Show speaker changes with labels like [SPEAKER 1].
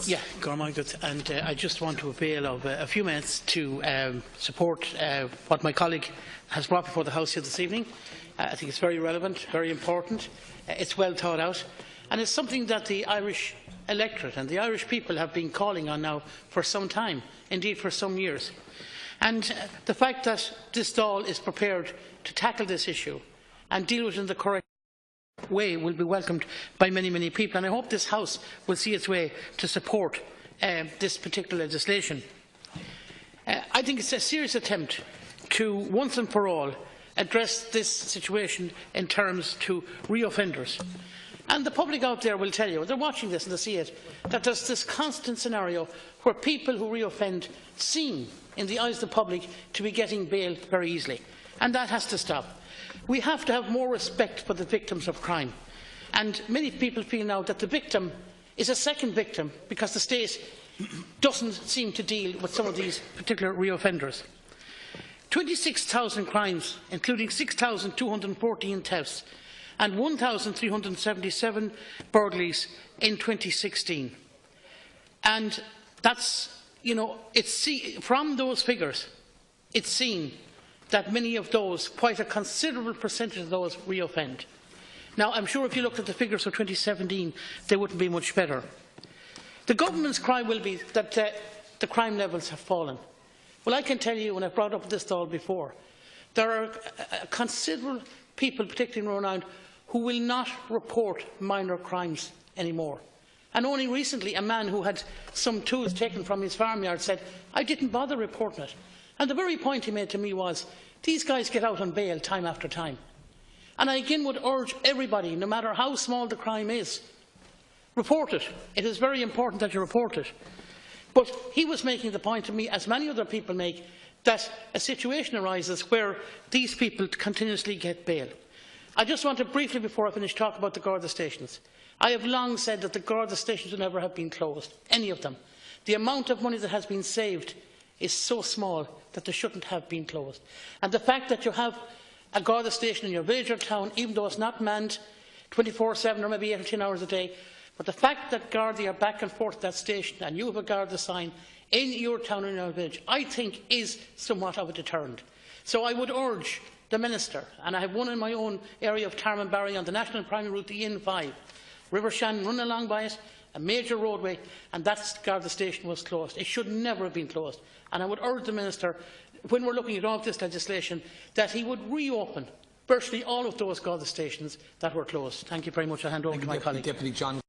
[SPEAKER 1] Yeah, Gormagat, and I just want to avail of a few minutes to support what my colleague has brought before the House here this evening. I think it's very relevant, very important. It's well thought out, and it's something that the Irish electorate and the Irish people have been calling on now for some time, indeed for some years. And the fact that this Dáil is prepared to tackle this issue and deal with it in the correct way will be welcomed by many, many people, and I hope this House will see its way to support this particular legislation. I think it's a serious attempt to, once and for all, address this situation in terms to reoffenders. And the public out there will tell you, they're watching this and they see it, that there's this constant scenario where people who reoffend seem, in the eyes of the public, to be getting bail very easily. And that has to stop. We have to have more respect for the victims of crime. And many people feel now that the victim is a second victim because the state doesn't seem to deal with some of these particular reoffenders. 26,000 crimes, including 6,214 thefts and 1,377 burglaries in 2016. And that's, from those figures, it's seen that many of those, quite a considerable percentage of those, reoffend. Now, I'm sure if you looked at the figures for 2017, they wouldn't be much better. The government's cry will be that the crime levels have fallen. Well, I can tell you, and I've brought up this Dáil before, there are considerable people, particularly around, who will not report minor crimes anymore. And only recently, a man who had some tools taken from his farmyard said, "I didn't bother reporting it." And the very point he made to me was, these guys get out on bail time after time. And I again would urge everybody, no matter how small the crime is, report it. It is very important that you report it. But he was making the point to me, as many other people make, that a situation arises where these people continuously get bail. I just want to briefly, before I finish, talk about the Garda stations. I have long said that the Garda stations should never have been closed, any of them. The amount of money that has been saved is so small that they shouldn't have been closed. And the fact that you have a Garda station in your village or town, even though it's not manned 24/7 or maybe 8 or 10 hours a day, but the fact that Garda are back and forth to that station and you have a Garda sign in your town or in your village, I think is somewhat of a deterrent. So I would urge the Minister, and I have one in my own area of Tarmanbarry on the national primary route, the N5, River Shannon running along by it, a major roadway, and that Garda station was closed. It should never have been closed. And I would urge the Minister, when we're looking at all this legislation, that he would reopen virtually all of those Garda stations that were closed. Thank you very much. I hand over to my colleague.
[SPEAKER 2] Deputy John